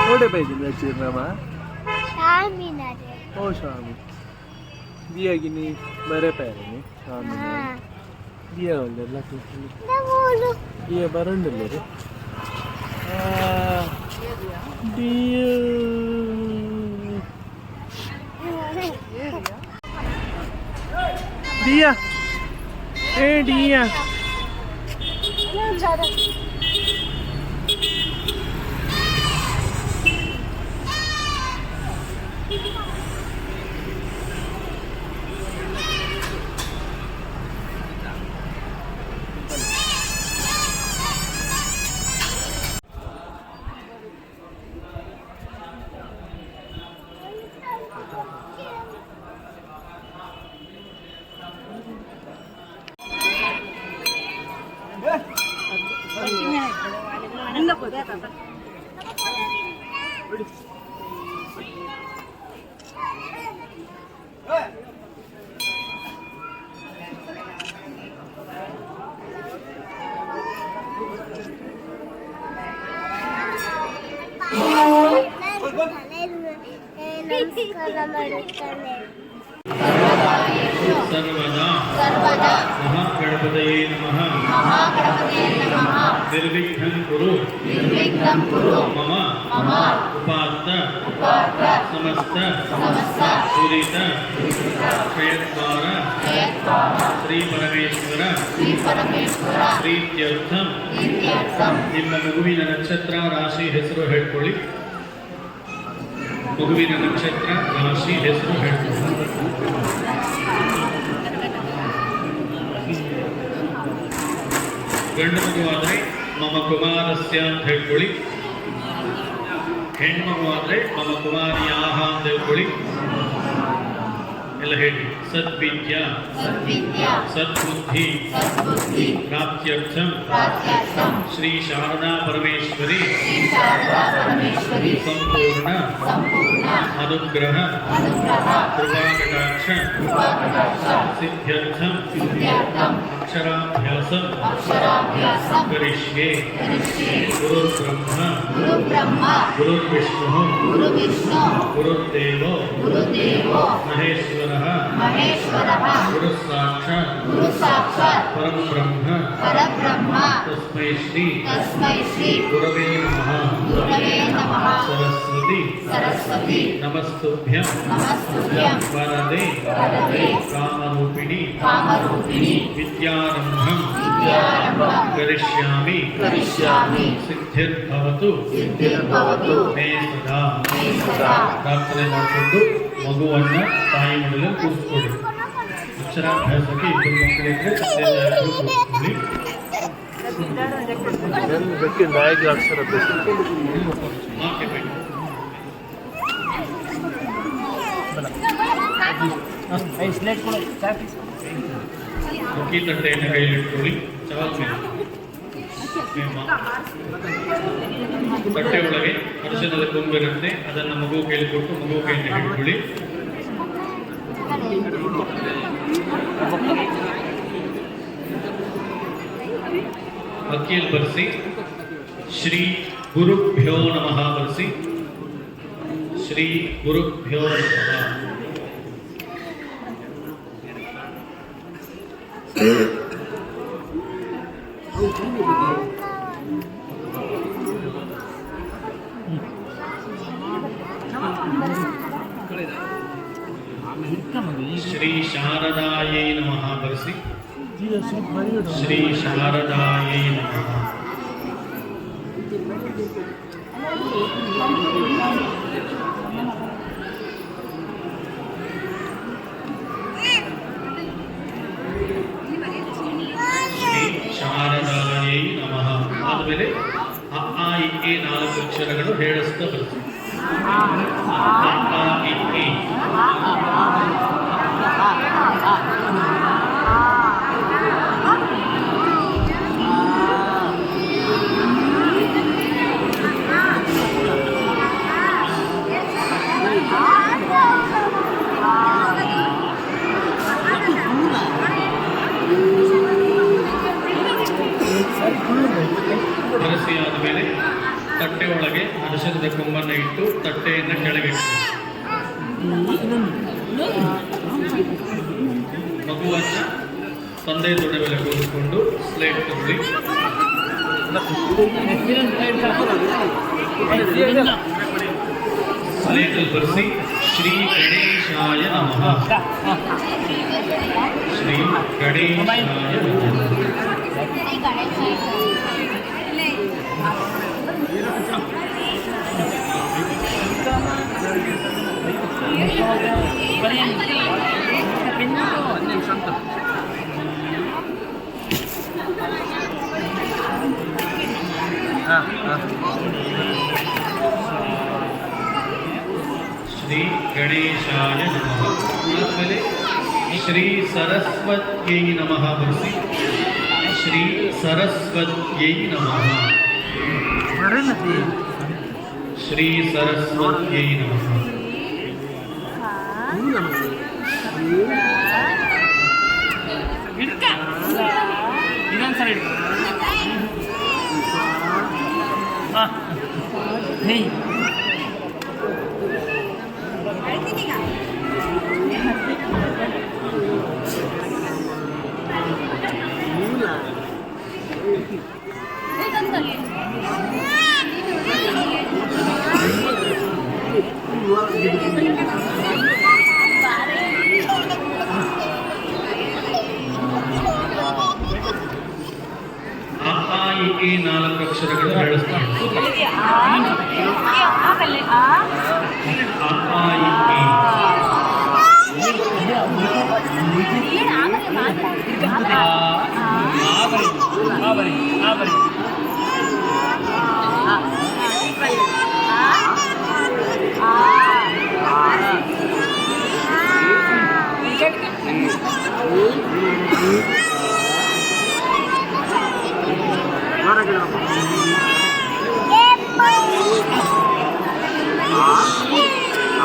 थोड़े पैसे नचीर नमा शामी नारे ओ शामी दिया की नहीं बरे पैरे नहीं शामी दिया वाले लकी बोलो दिया बरंड ले रे दिया दिया ए दिया सर्वदा महागणपतये नमः निर्विघ्नं कुरु मम उपात्त समस्त पूरित क्षयद्वार श्री परमेश्वर प्रीत्यर्थं ನಿಮ್ಮ ಮಗುವಿನ ನಕ್ಷತ್ರ ರಾಶಿ ಹೆಸರು ಹೇಳ್ಕೊಳ್ಳಿ. ಮಗುವಿನ ನಕ್ಷತ್ರ ರಾಶಿ ಹೆಸರು ಹೇಳ್ಕೊಳ್ಳಿ. ಗಂಡು ಮಗು ಆದರೆ ಮಮ ಕುಮಾರಸ್ಯ ಅಂತ ಹೇಳ್ಕೊಳ್ಳಿ. ಹೆಣ್ಮಗು ಆದರೆ ಮಮ ಕುಮಾರಿಯಾಹ ಅಂತ ಹೇಳ್ಕೊಳ್ಳಿ. ಎಲ್ಲ ಹೇಳಿ. ಸದ್ವಿದ್ಯಾ ಸದ್ಬುದ್ಧಿ ಪ್ರಾಪ್ತ್ಯರ್ಥಂ ಶ್ರೀ ಶಾರದಾ ಪರಮೇಶ್ವರಿ ಸಂಪೂರ್ಣ ಅನುಗ್ರಹ ಕೃಪಾಕಟಾಕ್ಷ ಸಿದ್ಧ್ಯರ್ಥಂ ಅಕ್ಷರಾಭ್ಯಾಸಂ ಕರಿಷ್ಯೆ. ಗುರುರ್ಬ್ರಹ್ಮ ಗುರುರ್ವಿಷ್ಣು ಗುರುರ್ದೇವೋ ಮಹೇಶ್ವರಃ ಗುರು ಸಾಕ್ಷಾತ್ ಪರಬ್ರಹ್ಮ ತಸ್ಮೈ ಶ್ರೀ ಗುರವೇ ನಮಃ. ಸರಸ್ವತಿ ನಮಸ್ತುಭ್ಯಂ ವರದೆ ಕಾಮರೂಪಿಣಿ ವಿದ್ಯಾರಂಭಂ ಕರಿಷ್ಯಾಮಿ ಸಿದ್ಧಿರ್ಭವತು ಮೇ ಸದಾ. ಪ್ರಾರ್ಥನೆ ಮಾಡಿಕೊಂಡು ಮಗುವನ್ನು ತಾಯಿ ಮಡಿಲಲ್ಲಿ ಕೂರಿಸ್ಕೊಳ್ಳಿ. ಅಕ್ಷರಾಭ್ಯಾಸಕ್ಕೆ ಇಬ್ಬರು ಮಕ್ಕಳಿದ್ರೆ ನಾಯಕ ಅಕ್ಷರ ಮುಖಿ ತಟ್ಟೆಯನ್ನು ಕೈಲಿಟ್ಕೊಳ್ಳಿ. ಚಾವಲ್ ಮೇಲೆ ತಟ್ಟೆ ಒಳಗೆ ಅರಿಶಿನದ ಕೊಂಬಿರುತ್ತೆ, ಅದನ್ನು ಮಗು ಕೈಲಿ ಕೊಟ್ಟು ಮಗು ಕೈಯಿಂದ ಹಿಡ್ಕೊಳ್ಳಿ. ಅಕ್ಕಿಯಲ್ಲಿ ಬರೆಸಿ ಶ್ರೀ ಗುರುಭ್ಯೋ ನಮಃ ಬರೆಸಿ. ಶ್ರೀ ಗುರುಭ್ಯೋ ನಮಃ. ಶ್ರೀ ಶಾರದಾಯೈ ನಮಃ ಬರೆಸಿ. ಶ್ರೀ ಶಾರದಾಯೈ ನಮಃ. ಶ್ರೀ ಶಾರದಾಯೈ ನಮಃ ಆದಮೇಲೆ ಅ ಆ ಇ ಈ 4 ಅಕ್ಷರಗಳು ಹೇಳಿಸ್ತಾ ಬರೆಸಿ. ಅ ಆ ಇ ಈ ಬರೆಸಿ ಆದಮೇಲೆ ತಟ್ಟೆ ಒಳಗೆ ಅರಿಶಿಣದ ಕೊಂಬನ್ನು ಇಟ್ಟು ತಟ್ಟೆಯನ್ನು ಕೆಳಗೆ ಮಗುವನ್ನು ತಂದೆ ತೊಡೆ ಮೇಲೆ ಕೂರಿಸಿಕೊಂಡು ಸ್ಲೇಟ್ ತಗೊಳ್ಳಿ. ಸ್ಲೇಟಲ್ಲಿ ಬರೆಸಿ ಶ್ರೀ ಗಣೇಶಾಯ ನಮಃ, ಶ್ರೀ ಗಣೇಶಾಯ ನಮಃ. ಶ್ರೀ ಗಣೇಶಾಯ ನಮಃ. ಆದಮೇಲೆ ಶ್ರೀ ಸರಸ್ವತ್ಯೈ ನಮಃ ಬರೆಸಿ ಶ್ರೀ ಸರಸ್ವತ್ಯೈ ನಮಃ, ಶ್ರೀ ಸರಸ್ವತ್ಯೈ ನಮಃ. ಇನ್ನೊಂದ್ಸರಿ ಈ 4 ಅಕ್ಷರಗಳು ಹೇಳಿಸ್ತಾರೆ.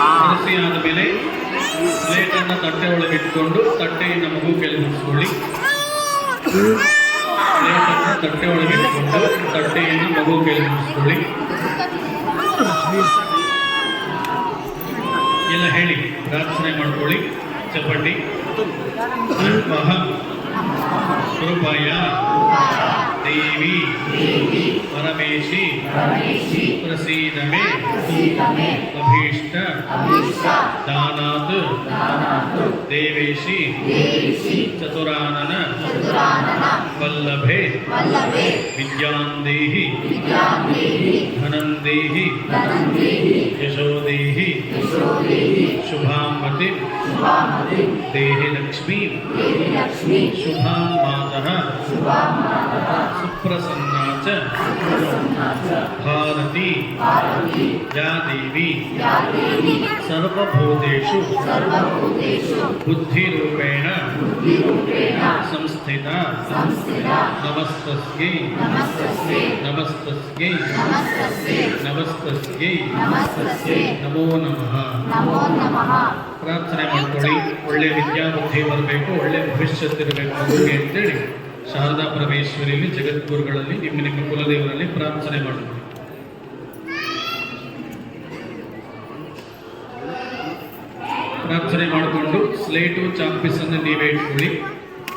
ಆದ ಮೇಲೆ ಸ್ಲೇಟನ್ನು ತಟ್ಟೆ ಒಳಗೆ ಇಟ್ಕೊಂಡು ತಟ್ಟೆಯಿಂದ ಮಗು ಕೆಳಗಿಸ್ಕೊಳ್ಳಿ. ಸ್ಲೇಟನ್ನು ತಟ್ಟೆ ಒಳಗೆ ಇಟ್ಕೊಂಡು ತಟ್ಟೆಯನ್ನು ಮಗು ಕೆಳಗಿಸ್ಕೊಳ್ಳಿ. ಎಲ್ಲ ಹೇಳಿ, ಪ್ರಾರ್ಥನೆ ಮಾಡ್ಕೊಳ್ಳಿ. ಚಪ್ಪಟ್ಟಿ. ಕೃಪಯ ದೇವಿ ಪರಮೇಶಿ ಪ್ರಸೀದ ಮೇ ಅಭೀಷ್ಟ ದಾನಾತ್ ದೇವೇಶಿ ಚತುರಾನನ ವಲ್ಲಭೆ ವಿದ್ಯಾಂದೇಹಿ ಧನಂದೇಹಿ ಯಶೋದೇಹಿ ಶುಭಾಮತಿ ದೇಹಿ ಲಕ್ಷ್ಮೀ ಶುಭಾಂ ಮಾತಃ ಸುಪ್ರಸನ್ನಾ ಚ ಭಾರತಿ ಯಾ ದೇವಿ ಸರ್ವಭೂತೇಷು ಬುದ್ಧಿರೂಪೇಣ ಸಂಸ್ಥಿತ ನಮಸ್ತಸ್ಯೈ ನಮಸ್ತಸ್ಯೈ ನಮಸ್ತಸ್ಯೈ ನಮೋ ನಮಃ. ಪ್ರಾರ್ಥನೆ ಮಾಡ್ಕೊಳ್ಳಿ. ಒಳ್ಳೆ ವಿದ್ಯಾಬುದ್ಧಿ ಬರಬೇಕು, ಒಳ್ಳೆ ಭವಿಷ್ಯತ್ತಿರಬೇಕು ಮಗುವಿಗೆ ಅಂತೇಳಿ ಶಾರದಾ ಪರಮೇಶ್ವರಿಯಲ್ಲಿ ಜಗದ್ಗುರುಗಳಲ್ಲಿ ನಿಮ್ಮ ಕುಲದೇವರಲ್ಲಿ ಪ್ರಾರ್ಥನೆ ಮಾಡ್ಕೊಳ್ಳಿ. ಪ್ರಾರ್ಥನೆ ಮಾಡಿಕೊಂಡು ಸ್ಲೇಟು ಚಾಕ್ಪೀಸನ್ನು ನೀವೇ ಇಟ್ಕೊಳ್ಳಿ.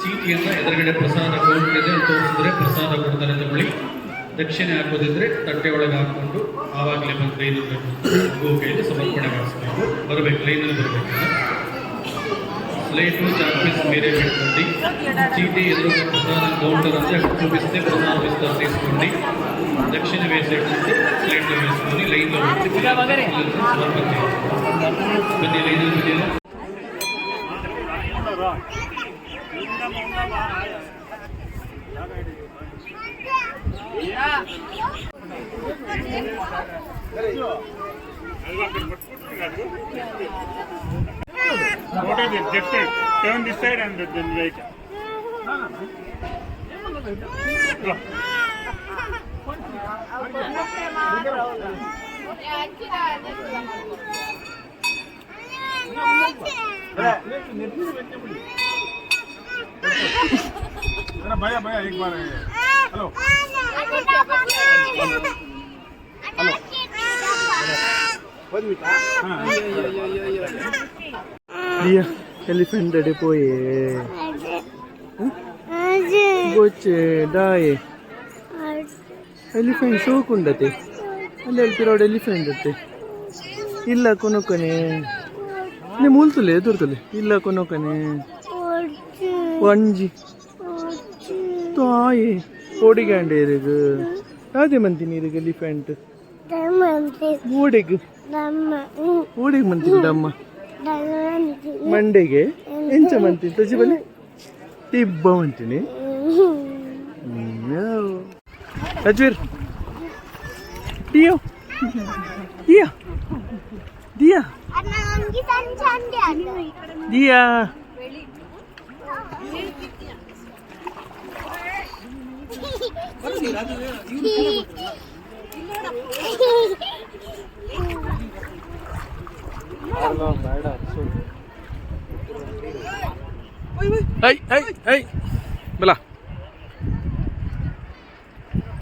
ಚೀಟಿಯನ್ನು ಎದುರುಗಡೆ ಪ್ರಸಾದ ಕೌಂಟರ್ ಇದೆ ತೋರಿಸಿದ್ರೆ ಪ್ರಸಾದ ಕೊಡ್ತಾರೆ ತಗೊಳ್ಳಿ. ದಕ್ಷಿಣೆ ಹಾಕೋದಿದ್ರೆ ತಟ್ಟೆ ಒಳಗೆ ಹಾಕ್ಕೊಂಡು ಆವಾಗಲೇ ಬಂದು ಮಗು ಕೈಯಲ್ಲಿ ಸಮರ್ಪಣೆ ಮಾಡಿಸ್ಬೇಕು. ಬರಬೇಕು, ಲೈನಲ್ಲಿ ಬರಬೇಕು. ಸ್ಲೇಟು ಚಾಕ್ಪೀಸ್ ಬೇರೆ ಬಿಟ್ಕೊಂಡು ಚೀಟಿ ಎದುರುಗಡೆ ಪ್ರಸಾದ ಕೌಂಟರ್ ಅಂದರೆ చూపిస్తే ಪ್ರಸಾದ ವಿಸ್ತಾರ తీసుకోండి. ದಕ್ಷಿಣ ವೇಸಿಟ್ಟು ಸ್ಲೇಟ್ ವೇಸ್ಕೊಂಡು ಲೈನ್లో వచ్చి ಸಮರ್ಪಣೆ ಬನ್ನಿ. ಲೈನಲ್ಲಿ ಬಂದಿಲ್ಲ. What is it? Just turn this side and then wait. Go. भैया भैया एक बार hello Dia elephant ada poye. Ada. Boche daye. Elephant show kundate. Alle pirod elephant ate. Illa konokane. Ne multule edurtule. Illa konokane. Wanji. Toye. Odigande iregu. Ade mantini iregu elephant. ಓಡೆಗೆ ಓಡೆಗೆ ಮಂತಿದ್ದಮ್ಮ ಮಂಡೆಗೆ ಎಂಚ ಮಂತೀನಿ ತಜಿ ಬಲಿ ತಿಬ್ಬ ಮಂತೀನಿ ರಜ್ವೀರ್ Deo Diya Diya Diya Hey, hey, hey. Bella.